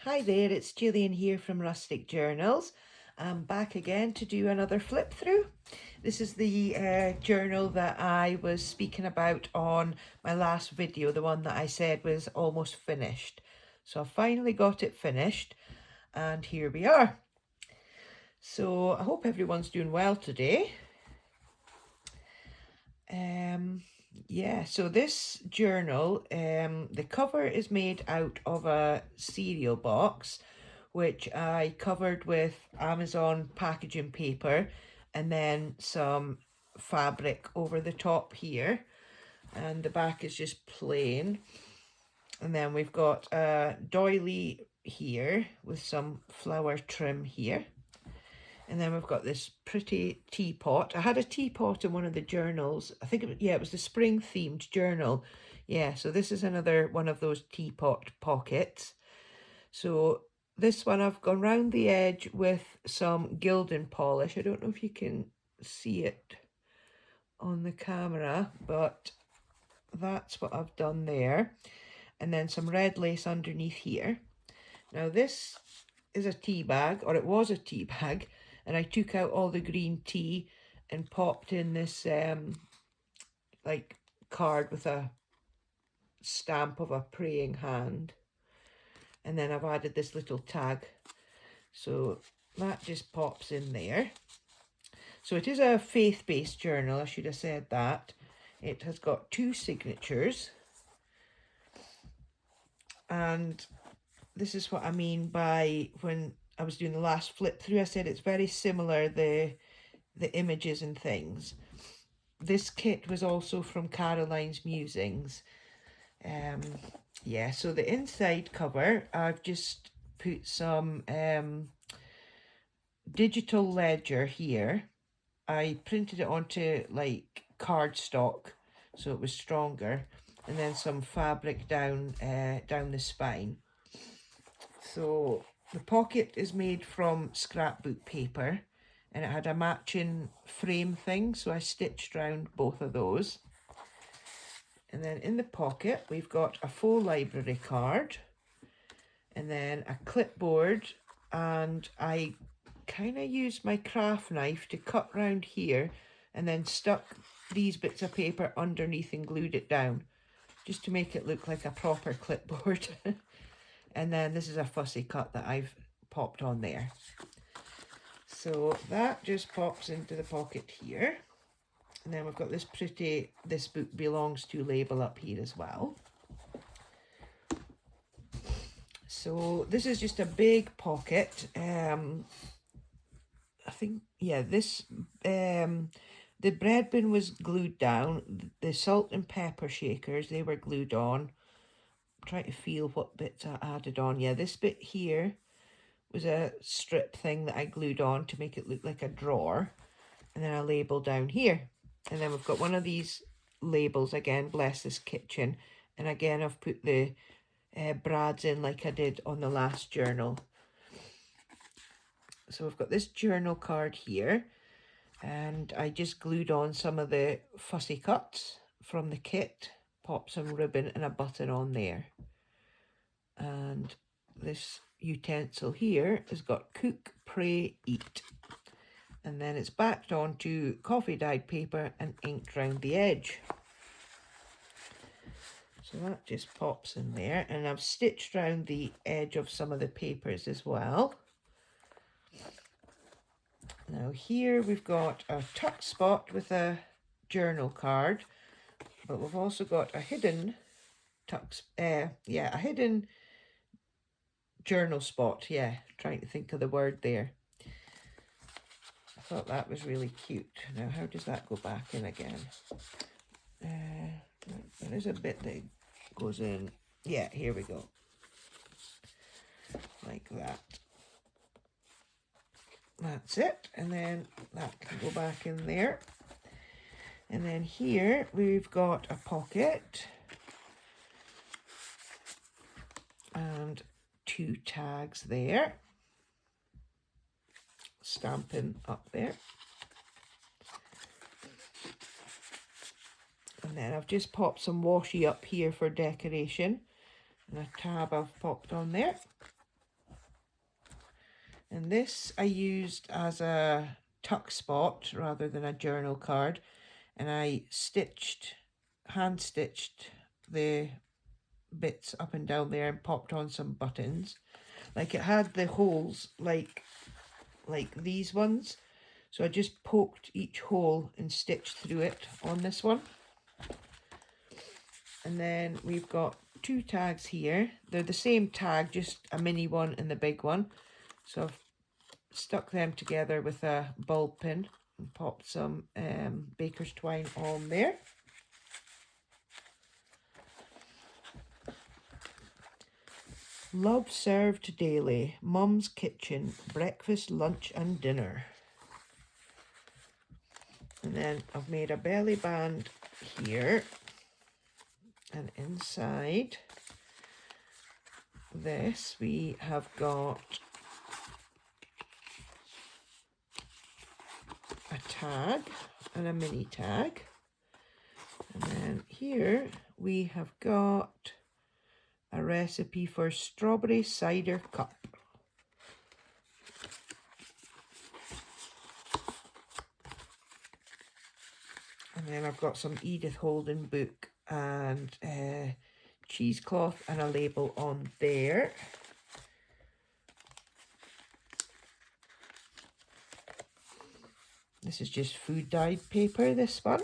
Hi there, it's Gillian here from Rustic Journals. I'm back again to do another flip through. This is the journal that I was speaking about on my last video, the one that I said was almost finished. So I finally got it finished and here we are. So I hope everyone's doing well today. Yeah, so this journal, the cover is made out of a cereal box, which I covered with Amazon packaging paper and then some fabric over the top here. And the back is just plain. And then we've got a doily here with some flower trim here. And then we've got this pretty teapot. I had a teapot in one of the journals. I think, it was the spring themed journal. Yeah, so this is another one of those teapot pockets. So this one I've gone round the edge with some gilding polish. I don't know if you can see it on the camera, but that's what I've done there. And then some red lace underneath here. Now this is a tea bag, or it was a tea bag, and I took out all the green tea and popped in this like card with a stamp of a praying hand, and then I've added this little tag, so that just pops in there. So it is a faith-based journal, I should have said that. It has got 2 signatures, and this is what I mean by when I was doing the last flip through, I said it's very similar, the images and things. This kit was also from Caroline's Musings. Yeah, so the inside cover, I've just put some digital ledger here. I printed it onto like cardstock so it was stronger, and then some fabric down the spine. So the pocket is made from scrapbook paper, and it had a matching frame thing, so I stitched around both of those. And then in the pocket we've got a full library card, and then a clipboard, and I kind of used my craft knife to cut round here and then stuck these bits of paper underneath and glued it down just to make it look like a proper clipboard. And then this is a fussy cut that I've popped on there. So that just pops into the pocket here. And then we've got this pretty "This Book Belongs To" label up here as well. So this is just a big pocket. I think, yeah, this, the bread bin was glued down. The salt and pepper shakers, they were glued on. I'm trying to feel what bits I added on. Yeah, this bit here was a strip thing that I glued on to make it look like a drawer. And then a label down here. And then we've got one of these labels again, "Bless This Kitchen." And again, I've put the brads in like I did on the last journal. So we've got this journal card here, and I just glued on some of the fussy cuts from the kit, pop some ribbon and a button on there. And this utensil here has got "Cook, Pray, Eat." And then it's backed onto coffee dyed paper and inked round the edge. So that just pops in there, and I've stitched round the edge of some of the papers as well. Now here we've got a tuck spot with a journal card, but we've also got a hidden a hidden journal spot. Yeah, trying to think of the word there. I thought that was really cute. Now how does that go back in again? There is a bit that goes in. Yeah, here we go. Like that. That's it. And then that can go back in there. And then here we've got a pocket and 2 tags there, stamping up there. And then I've just popped some washi up here for decoration, and a tab I've popped on there. And this I used as a tuck spot rather than a journal card. And I hand stitched the bits up and down there and popped on some buttons. Like it had the holes like these ones. So I just poked each hole and stitched through it on this one. And then we've got 2 tags here. They're the same tag, just a mini one and the big one. So I've stuck them together with a ball pin and popped some baker's twine on there. Love served daily, Mum's kitchen, breakfast, lunch and dinner. And then I've made a belly band here, and inside this we have got a tag and a mini tag, and then here we have got a recipe for strawberry cider cup. And then I've got some Edith Holden book and cheesecloth and a label on there. This is just food dyed paper, this one.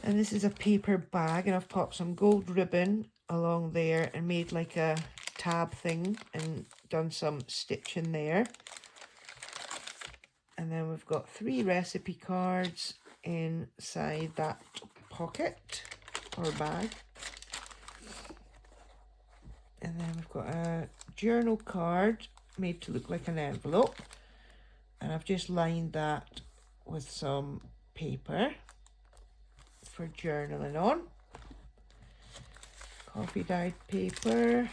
And this is a paper bag, and I've popped some gold ribbon along there and made like a tab thing and done some stitching there. And then we've got 3 recipe cards inside that pocket or bag. And then we've got a journal card made to look like an envelope. And I've just lined that with some paper for journaling on. Coffee dyed paper.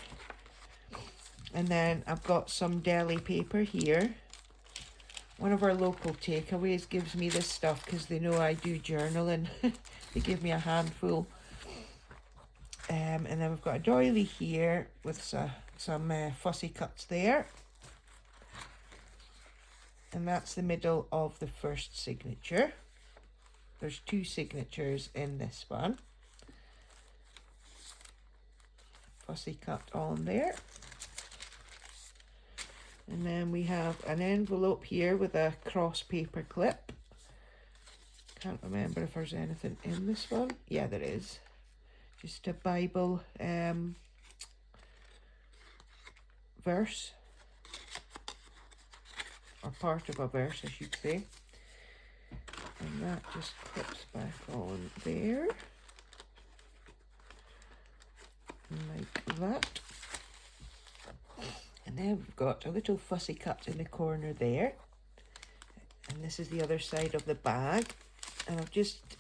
And then I've got some deli paper here. One of our local takeaways gives me this stuff because they know I do journaling. They give me a handful. And then we've got a doily here with some fussy cuts there. And that's the middle of the first signature. There's 2 signatures in this one. Fussy cut on there. And then we have an envelope here with a cross paper clip. Can't remember if there's anything in this one. Yeah, there is. Just a Bible verse. Or part of a verse, I should say. And that just clips back on there. Like that. And then we've got a little fussy cut in the corner there. And this is the other side of the bag. And I've just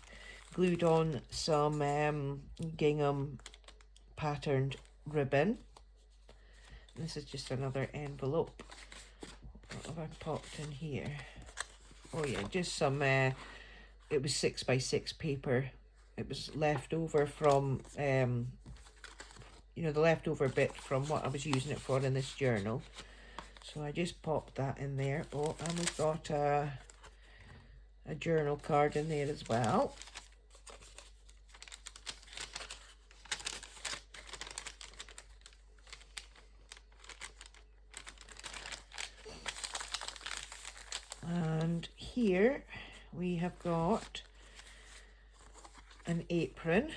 glued on some gingham patterned ribbon. And this is just another envelope. What have I popped in here? Oh yeah, just some, it was 6x6 paper. It was left over from, you know, the leftover bit from what I was using it for in this journal. So I just popped that in there. Oh, and we've got a journal card in there as well. And here we have got an apron.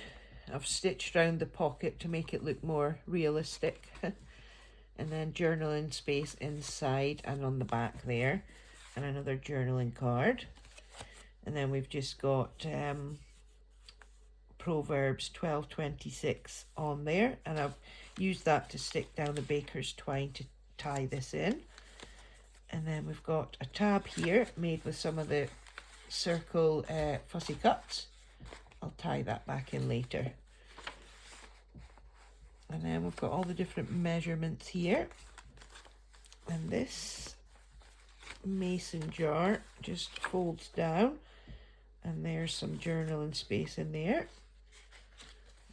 I've stitched around the pocket to make it look more realistic. And then journaling space inside and on the back there. And another journaling card. And then we've just got Proverbs 12:26 on there. And I've used that to stick down the baker's twine to tie this in. And then we've got a tab here made with some of the circle fussy cuts. I'll tie that back in later. And then we've got all the different measurements here. And this mason jar just folds down. And there's some journaling space in there.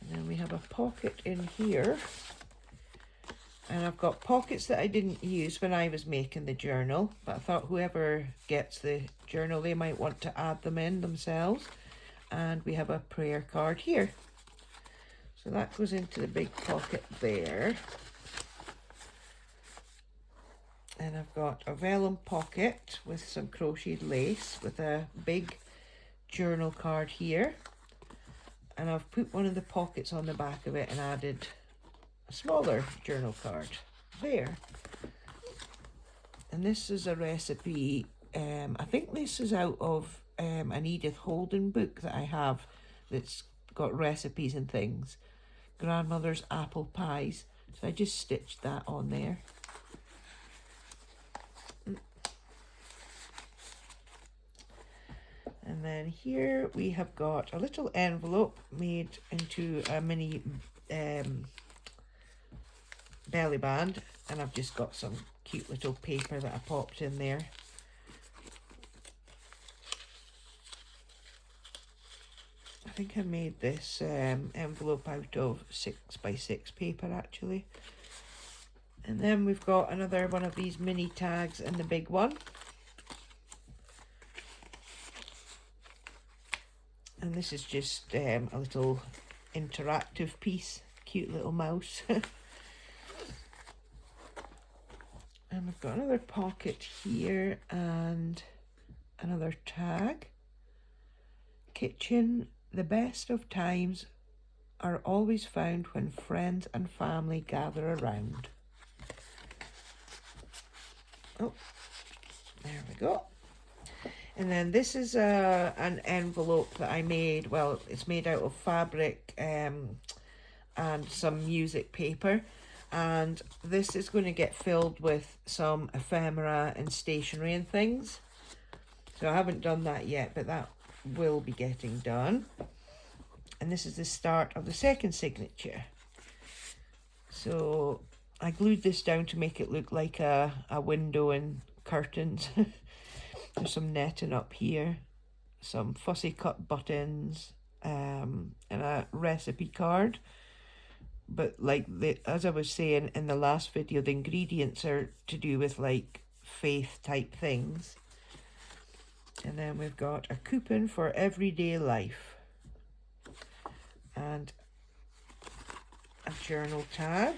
And then we have a pocket in here And I've got pockets that I didn't use when I was making the journal, but I thought whoever gets the journal, they might want to add them in themselves. And we have a prayer card here. So that goes into the big pocket there. And I've got a vellum pocket with some crocheted lace with a big journal card here. And I've put one of the pockets on the back of it and added a smaller journal card there. And this is a recipe. I think this is out of an Edith Holden book that I have that's got recipes and things. Grandmother's apple pies. So I just stitched that on there. And then here we have got a little envelope made into a mini belly band, and I've just got some cute little paper that I popped in there. I think I made this envelope out of 6x6 paper actually. And then we've got another one of these mini tags and the big one. And this is just a little interactive piece, cute little mouse. And we've got another pocket here and another tag. Kitchen, the best of times are always found when friends and family gather around. Oh, there we go. And then this is an envelope that I made. Well, it's made out of fabric and some music paper. And this is going to get filled with some ephemera and stationery and things. So I haven't done that yet, but that will be getting done. And this is the start of the second signature. So I glued this down to make it look like a window and curtains. There's some netting up here, some fussy cut buttons, and a recipe card. But like as I was saying in the last video, the ingredients are to do with like faith type things. And then we've got a coupon for everyday life and a journal tag.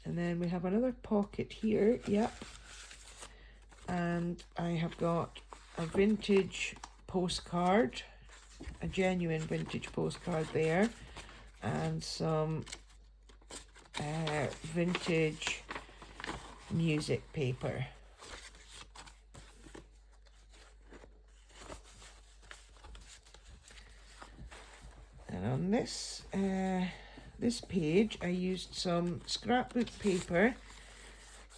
And then we have another pocket here, yep. And I have got a vintage postcard, a genuine vintage postcard there, and some vintage music paper. And on this this page, I used some scrapbook paper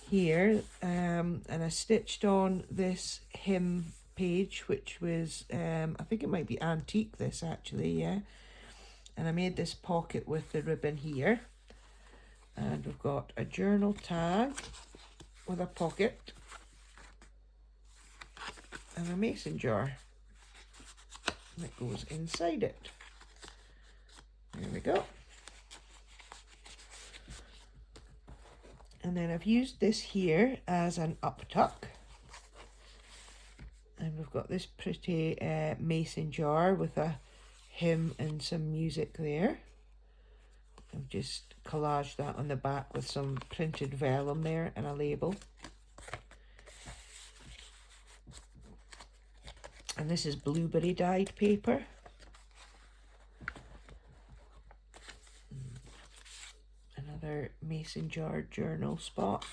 here, and I stitched on this hymn page, which was, I think it might be antique, this actually, yeah. And I made this pocket with the ribbon here. And we've got a journal tag with a pocket and a mason jar that goes inside it. There we go. And then I've used this here as an up tuck. And we've got this pretty mason jar with a hymn and some music there. I've just collaged that on the back with some printed vellum there and a label. And this is blueberry dyed paper. Another mason jar journal spot.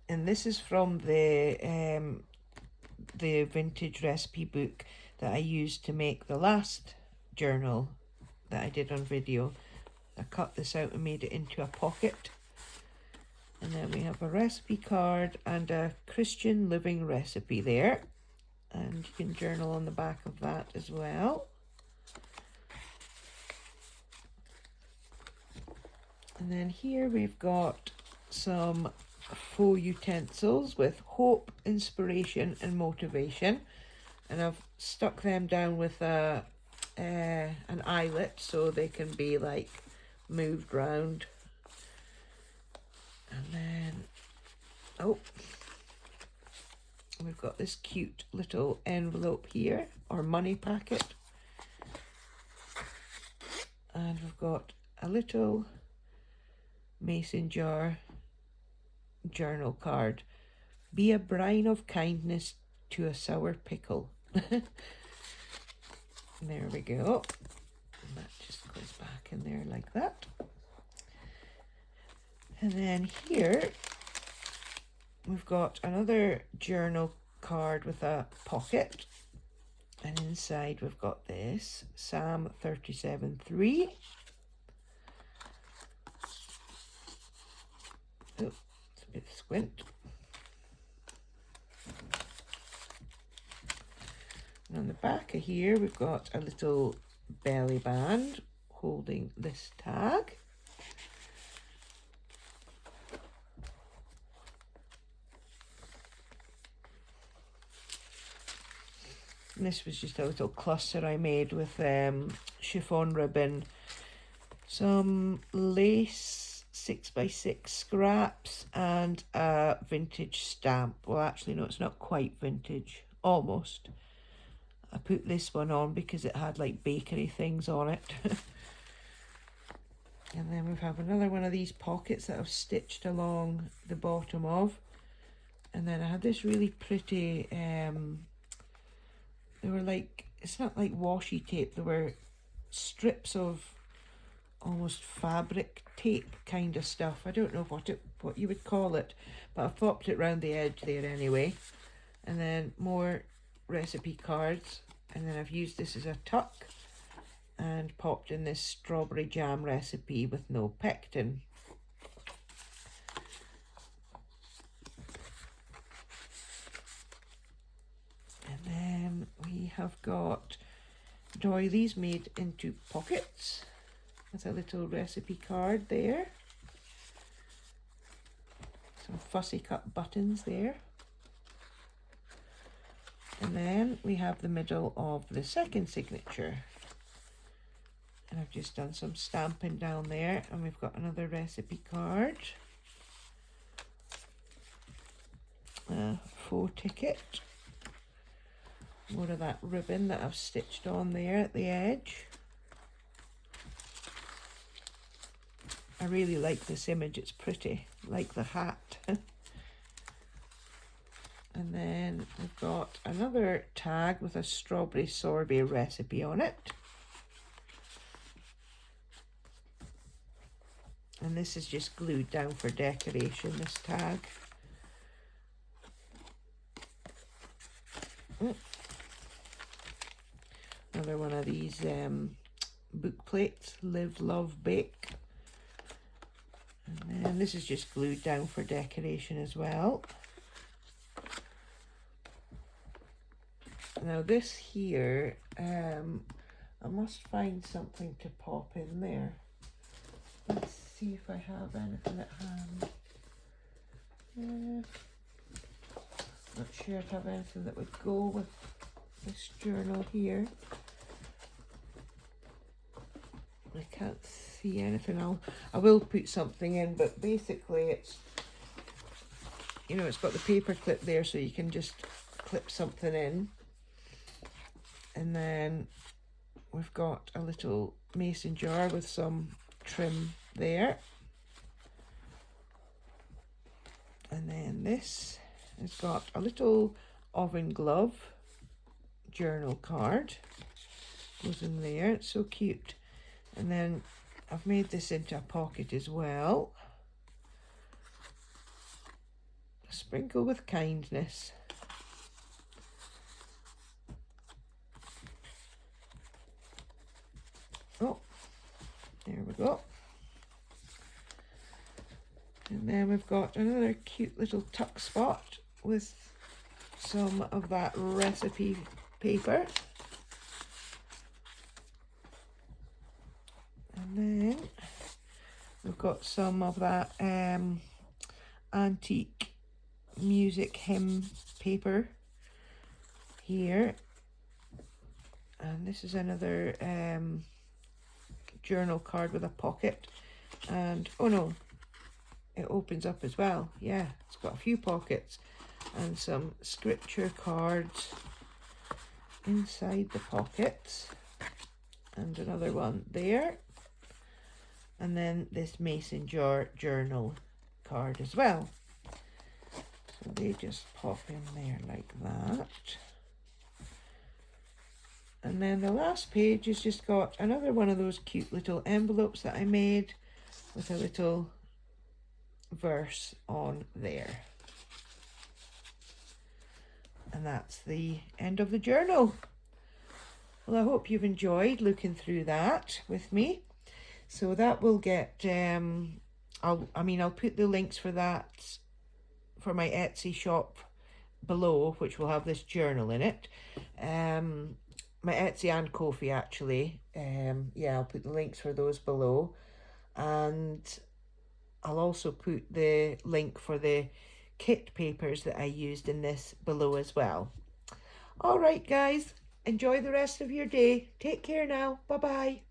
And this is from the vintage recipe book that I used to make the last journal that I did on video. I cut this out and made it into a pocket. And then we have a recipe card and a Christian living recipe there. And you can journal on the back of that as well. And then here we've got some faux utensils with hope, inspiration and motivation. And I've stuck them down with a an eyelet so they can be like moved round. And then, oh, we've got this cute little envelope here, or money packet. And we've got a little mason jar journal card. Be a brine of kindness to a sour pickle. There we go. And that just goes back in there like that. And then here we've got another journal card with a pocket. And inside we've got this, Psalm 37:3. Oh, it's a bit squint. And on the back of here, we've got a little belly band holding this tag. And this was just a little cluster I made with chiffon ribbon, some lace 6x6 scraps, and a vintage stamp. Well, actually, no, it's not quite vintage, almost. I put this one on because it had like bakery things on it. And then we have another one of these pockets that I've stitched along the bottom of. And then I had this really pretty, they were like, it's not like washi tape, they were strips of almost fabric tape kind of stuff. I don't know what you would call it, but I've popped it around the edge there anyway. And then more recipe cards, and then I've used this as a tuck and popped in this strawberry jam recipe with no pectin. And then we have got doilies made into pockets with a little recipe card there. Some fussy cut buttons there. And then we have the middle of the second signature. And I've just done some stamping down there, and we've got another recipe card. A faux ticket. More of that ribbon that I've stitched on there at the edge. I really like this image, it's pretty, like the hat. And then we've got another tag with a strawberry sorbet recipe on it. And this is just glued down for decoration, this tag. Another one of these book plates, Live, Love, Bake. And then this is just glued down for decoration as well. Now this here, I must find something to pop in there. Let's see if I have anything at hand. Not sure I'd have anything that would go with this journal here. I can't see anything. I will put something in, but basically it's, you know, it's got the paper clip there so you can just clip something in. And then we've got a little mason jar with some trim there. And then this has got a little oven glove journal card. Goes in there, it's so cute. And then I've made this into a pocket as well. Sprinkle with kindness. Oh, there we go. And then we've got another cute little tuck spot with some of that recipe paper. And then we've got some of that antique music hymn paper here. And this is another journal card with a pocket. And, oh no, it opens up as well. Yeah, it's got a few pockets. And some scripture cards inside the pockets. And another one there. And then this mason jar journal card as well. So they just pop in there like that. And then the last page has just got another one of those cute little envelopes that I made with a little verse on there. And that's the end of the journal. Well, I hope you've enjoyed looking through that with me. So that will get, I'll put the links for that for my Etsy shop below, which will have this journal in it. My Etsy and Ko-fi actually. Yeah, I'll put the links for those below. And I'll also put the link for the kit papers that I used in this below as well. All right, guys, enjoy the rest of your day. Take care now. Bye-bye.